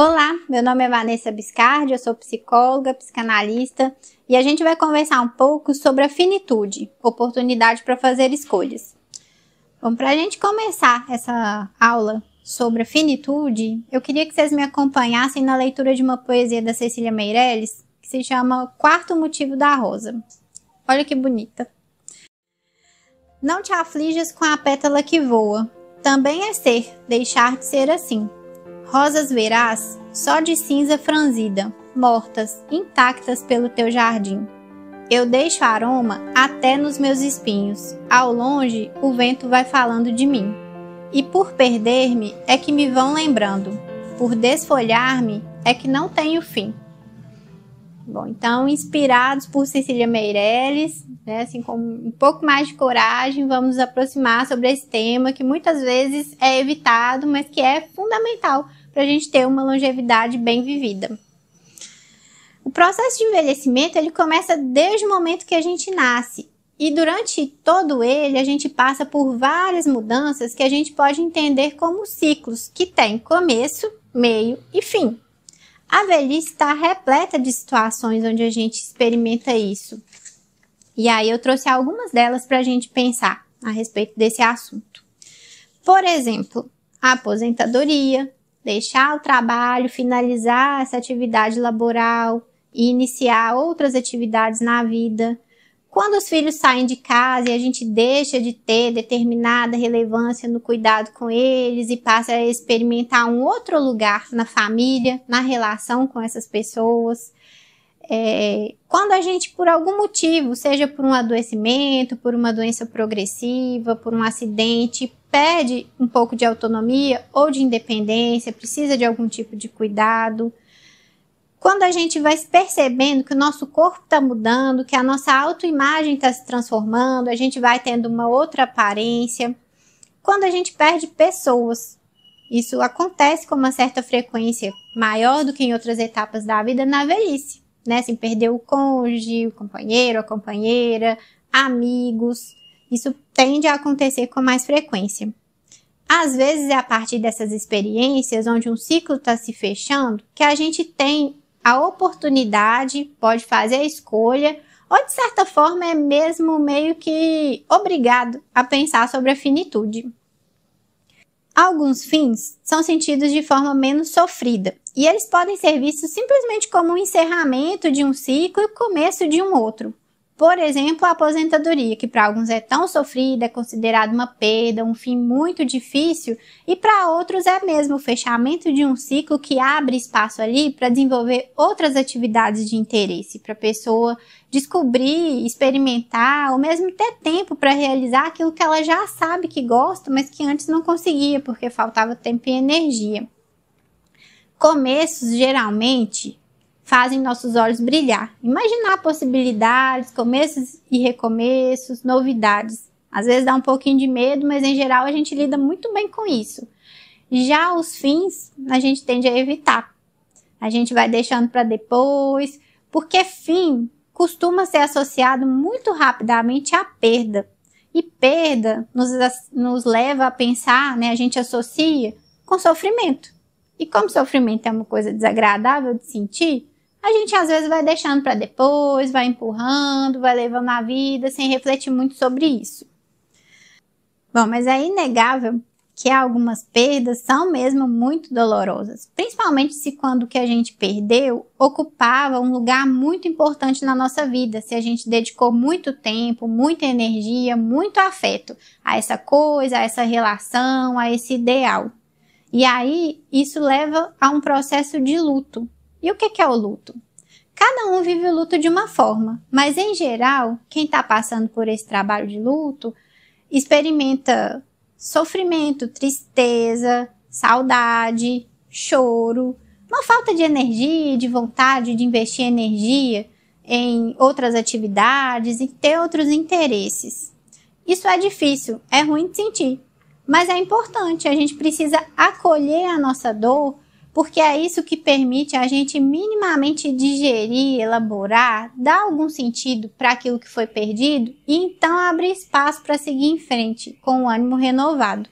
Olá, meu nome é Vanessa Biscardi, eu sou psicóloga, psicanalista e a gente vai conversar um pouco sobre a finitude, oportunidade para fazer escolhas. Bom, para a gente começar essa aula sobre a finitude, eu queria que vocês me acompanhassem na leitura de uma poesia da Cecília Meirelles, que se chama Quarto Motivo da Rosa. Olha que bonita. Não te aflijas com a pétala que voa, também é ser, deixar de ser assim. Rosas verás, só de cinza franzida, mortas, intactas pelo teu jardim. Eu deixo aroma até nos meus espinhos, ao longe o vento vai falando de mim. E por perder-me é que me vão lembrando, por desfolhar-me é que não tenho fim. Bom, então, inspirados por Cecília Meirelles, assim, com um pouco mais de coragem, vamos nos aproximar sobre esse tema que muitas vezes é evitado, mas que é fundamental para a gente ter uma longevidade bem vivida. O processo de envelhecimento, ele começa desde o momento que a gente nasce. E durante todo ele, a gente passa por várias mudanças que a gente pode entender como ciclos, que têm começo, meio e fim. A velhice está repleta de situações onde a gente experimenta isso. E aí eu trouxe algumas delas para a gente pensar a respeito desse assunto. Por exemplo, a aposentadoria, deixar o trabalho, finalizar essa atividade laboral e iniciar outras atividades na vida. Quando os filhos saem de casa e a gente deixa de ter determinada relevância no cuidado com eles e passa a experimentar um outro lugar na família, na relação com essas pessoas. Quando a gente, por algum motivo, seja por um adoecimento, por uma doença progressiva, por um acidente, perde um pouco de autonomia ou de independência, precisa de algum tipo de cuidado. Quando a gente vai percebendo que o nosso corpo está mudando, que a nossa autoimagem está se transformando, a gente vai tendo uma outra aparência. Quando a gente perde pessoas, isso acontece com uma certa frequência maior do que em outras etapas da vida na velhice, né? Assim, perder o cônjuge, o companheiro, a companheira, amigos. Isso tende a acontecer com mais frequência. Às vezes é a partir dessas experiências, onde um ciclo está se fechando, que a gente tem a oportunidade, pode fazer a escolha, ou de certa forma é mesmo meio que obrigado a pensar sobre a finitude. Alguns fins são sentidos de forma menos sofrida, e eles podem ser vistos simplesmente como um encerramento de um ciclo e o começo de um outro. Por exemplo, a aposentadoria, que para alguns é tão sofrida, é considerada uma perda, um fim muito difícil, e para outros é mesmo o fechamento de um ciclo que abre espaço ali para desenvolver outras atividades de interesse, para a pessoa descobrir, experimentar, ou mesmo ter tempo para realizar aquilo que ela já sabe que gosta, mas que antes não conseguia, porque faltava tempo e energia. Começos, geralmente, fazem nossos olhos brilhar. Imaginar possibilidades, começos e recomeços, novidades. Às vezes dá um pouquinho de medo, mas em geral a gente lida muito bem com isso. Já os fins, a gente tende a evitar. A gente vai deixando para depois, porque fim costuma ser associado muito rapidamente à perda. E perda nos leva a pensar, né, a gente associa com sofrimento. E como sofrimento é uma coisa desagradável de sentir, a gente às vezes vai deixando para depois, vai empurrando, vai levando a vida sem refletir muito sobre isso. Bom, mas é inegável que algumas perdas são mesmo muito dolorosas, principalmente se quando o que a gente perdeu ocupava um lugar muito importante na nossa vida, se a gente dedicou muito tempo, muita energia, muito afeto a essa coisa, a essa relação, a esse ideal. E aí isso leva a um processo de luto. E o que é o luto? Cada um vive o luto de uma forma, mas em geral, quem está passando por esse trabalho de luto experimenta sofrimento, tristeza, saudade, choro, uma falta de energia, de vontade de investir energia em outras atividades e ter outros interesses. Isso é difícil, é ruim de sentir, mas é importante, a gente precisa acolher a nossa dor, porque é isso que permite a gente minimamente digerir, elaborar, dar algum sentido para aquilo que foi perdido e então abrir espaço para seguir em frente com o ânimo renovado.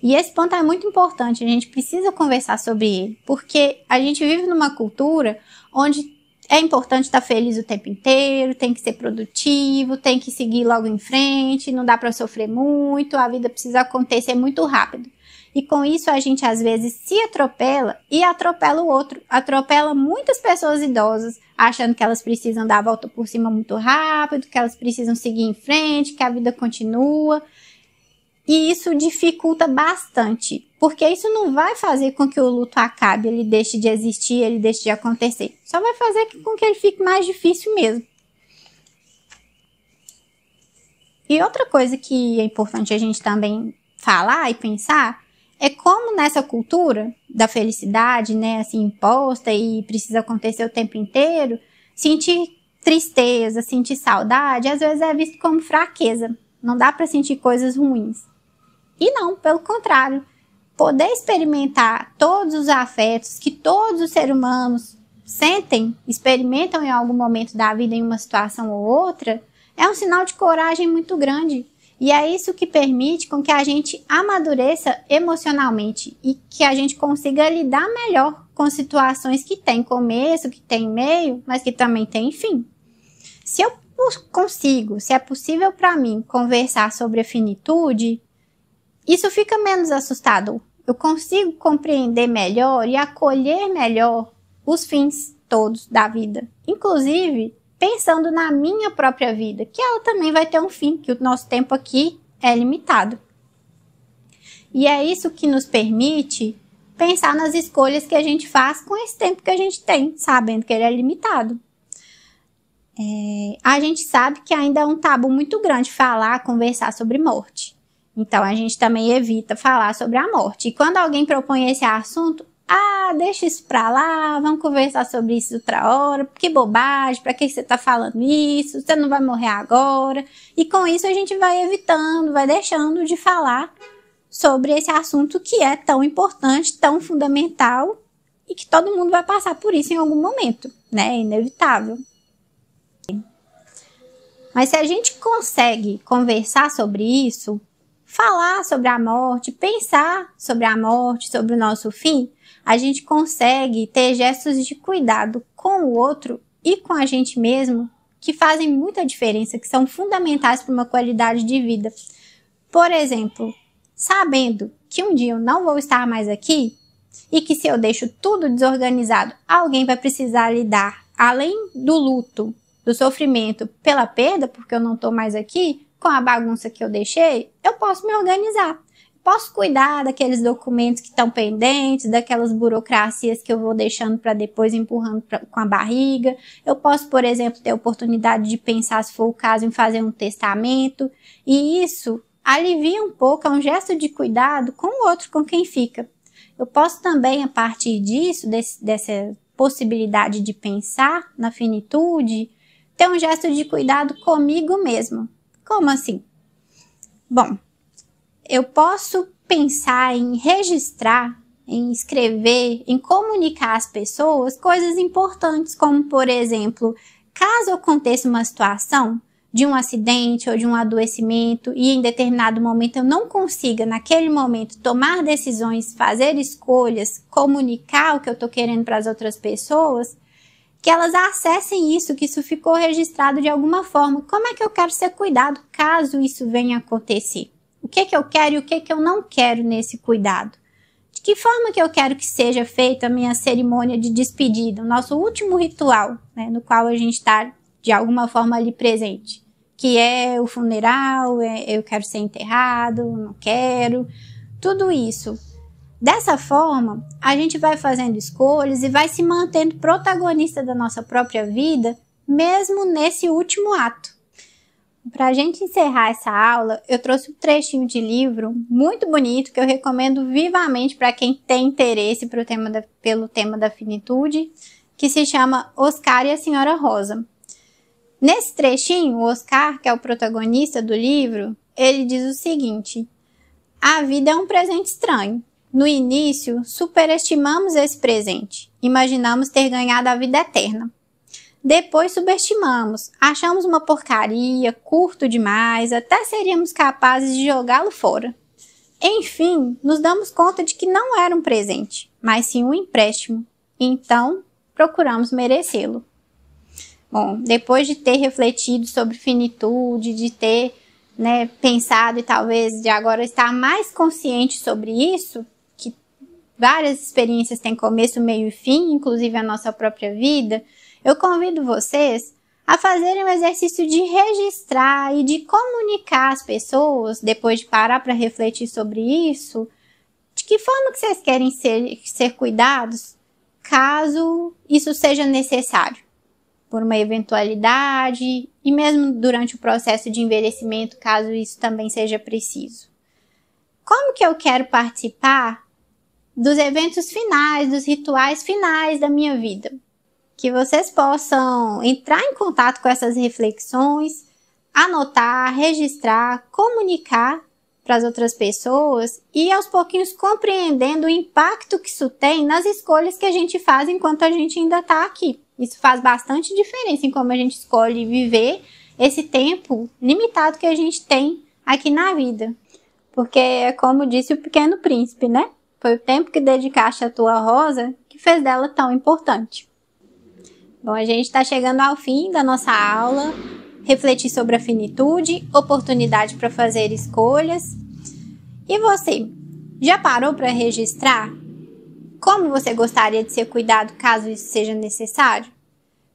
E esse ponto é muito importante, a gente precisa conversar sobre ele, porque a gente vive numa cultura onde é importante estar feliz o tempo inteiro, tem que ser produtivo, tem que seguir logo em frente, não dá para sofrer muito, a vida precisa acontecer muito rápido. E com isso a gente às vezes se atropela e atropela o outro, atropela muitas pessoas idosas, achando que elas precisam dar a volta por cima muito rápido, que elas precisam seguir em frente, que a vida continua. E isso dificulta bastante, porque isso não vai fazer com que o luto acabe, ele deixe de existir, ele deixe de acontecer. Só vai fazer com que ele fique mais difícil mesmo. E outra coisa que é importante a gente também falar e pensar é como nessa cultura da felicidade, né, assim, imposta e precisa acontecer o tempo inteiro, sentir tristeza, sentir saudade, às vezes é visto como fraqueza. Não dá para sentir coisas ruins. E não, pelo contrário, poder experimentar todos os afetos que todos os seres humanos sentem, experimentam em algum momento da vida em uma situação ou outra, é um sinal de coragem muito grande. E é isso que permite com que a gente amadureça emocionalmente e que a gente consiga lidar melhor com situações que tem começo, que tem meio, mas que também tem fim. Se eu consigo, se é possível para mim conversar sobre a finitude, isso fica menos assustador. Eu consigo compreender melhor e acolher melhor os fins todos da vida. Inclusive, pensando na minha própria vida, que ela também vai ter um fim, que o nosso tempo aqui é limitado. E é isso que nos permite pensar nas escolhas que a gente faz com esse tempo que a gente tem, sabendo que ele é limitado. A gente sabe que ainda é um tabu muito grande falar, conversar sobre morte. Então, a gente também evita falar sobre a morte. E quando alguém propõe esse assunto, deixa isso pra lá, vamos conversar sobre isso outra hora, que bobagem, pra que você tá falando isso, você não vai morrer agora. E com isso a gente vai evitando, vai deixando de falar sobre esse assunto que é tão importante, tão fundamental e que todo mundo vai passar por isso em algum momento, né? É inevitável. Mas se a gente consegue conversar sobre isso, falar sobre a morte, pensar sobre a morte, sobre o nosso fim, a gente consegue ter gestos de cuidado com o outro e com a gente mesmo que fazem muita diferença, que são fundamentais para uma qualidade de vida. Por exemplo, sabendo que um dia eu não vou estar mais aqui e que se eu deixo tudo desorganizado, alguém vai precisar lidar, além do luto, do sofrimento pela perda, porque eu não estou mais aqui, com a bagunça que eu deixei, eu posso me organizar. Posso cuidar daqueles documentos que estão pendentes, daquelas burocracias que eu vou deixando para depois empurrando com a barriga. Eu posso, por exemplo, ter a oportunidade de pensar, se for o caso, em fazer um testamento. E isso alivia um pouco, é um gesto de cuidado com o outro, com quem fica. Eu posso também, a partir disso, dessa possibilidade de pensar na finitude, ter um gesto de cuidado comigo mesmo. Como assim? Bom, eu posso pensar em registrar, em escrever, em comunicar às pessoas coisas importantes, como, por exemplo, caso aconteça uma situação de um acidente ou de um adoecimento e em determinado momento eu não consiga, naquele momento, tomar decisões, fazer escolhas, comunicar o que eu estou querendo para as outras pessoas, que elas acessem isso, que isso ficou registrado de alguma forma. Como é que eu quero ser cuidado caso isso venha a acontecer? O que eu quero e o que eu não quero nesse cuidado? De que forma que eu quero que seja feita a minha cerimônia de despedida, o nosso último ritual, né, no qual a gente está de alguma forma ali presente? Que é o funeral, eu quero ser enterrado, não quero, tudo isso. Dessa forma, a gente vai fazendo escolhas e vai se mantendo protagonista da nossa própria vida, mesmo nesse último ato. Para a gente encerrar essa aula, eu trouxe um trechinho de livro muito bonito que eu recomendo vivamente para quem tem interesse pelo tema da finitude, que se chama Oscar e a Senhora Rosa. Nesse trechinho, o Oscar, que é o protagonista do livro, ele diz o seguinte: a vida é um presente estranho. No início, superestimamos esse presente, imaginamos ter ganhado a vida eterna. Depois subestimamos, achamos uma porcaria, curto demais, até seríamos capazes de jogá-lo fora. Enfim, nos damos conta de que não era um presente, mas sim um empréstimo. Então, procuramos merecê-lo. Bom, depois de ter refletido sobre finitude, de ter pensado e talvez de agora estar mais consciente sobre isso, que várias experiências têm começo, meio e fim, inclusive a nossa própria vida, eu convido vocês a fazerem o exercício de registrar e de comunicar às pessoas, depois de parar para refletir sobre isso, de que forma que vocês querem ser cuidados, caso isso seja necessário, por uma eventualidade e mesmo durante o processo de envelhecimento, caso isso também seja preciso. Como que eu quero participar dos eventos finais, dos rituais finais da minha vida? Que vocês possam entrar em contato com essas reflexões, anotar, registrar, comunicar para as outras pessoas e aos pouquinhos compreendendo o impacto que isso tem nas escolhas que a gente faz enquanto a gente ainda está aqui. Isso faz bastante diferença em como a gente escolhe viver esse tempo limitado que a gente tem aqui na vida. Porque é como disse o Pequeno Príncipe, né? Foi o tempo que dedicaste à tua rosa que fez dela tão importante. Bom, a gente está chegando ao fim da nossa aula, refletir sobre a finitude, oportunidade para fazer escolhas. E você, já parou para registrar como você gostaria de ser cuidado caso isso seja necessário?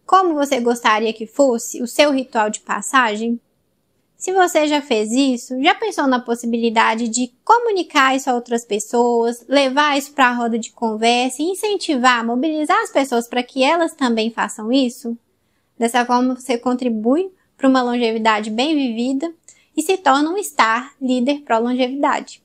Como você gostaria que fosse o seu ritual de passagem? Se você já fez isso, já pensou na possibilidade de comunicar isso a outras pessoas, levar isso para a roda de conversa e incentivar, mobilizar as pessoas para que elas também façam isso? Dessa forma você contribui para uma longevidade bem vivida e se torna um star líder pró-longevidade.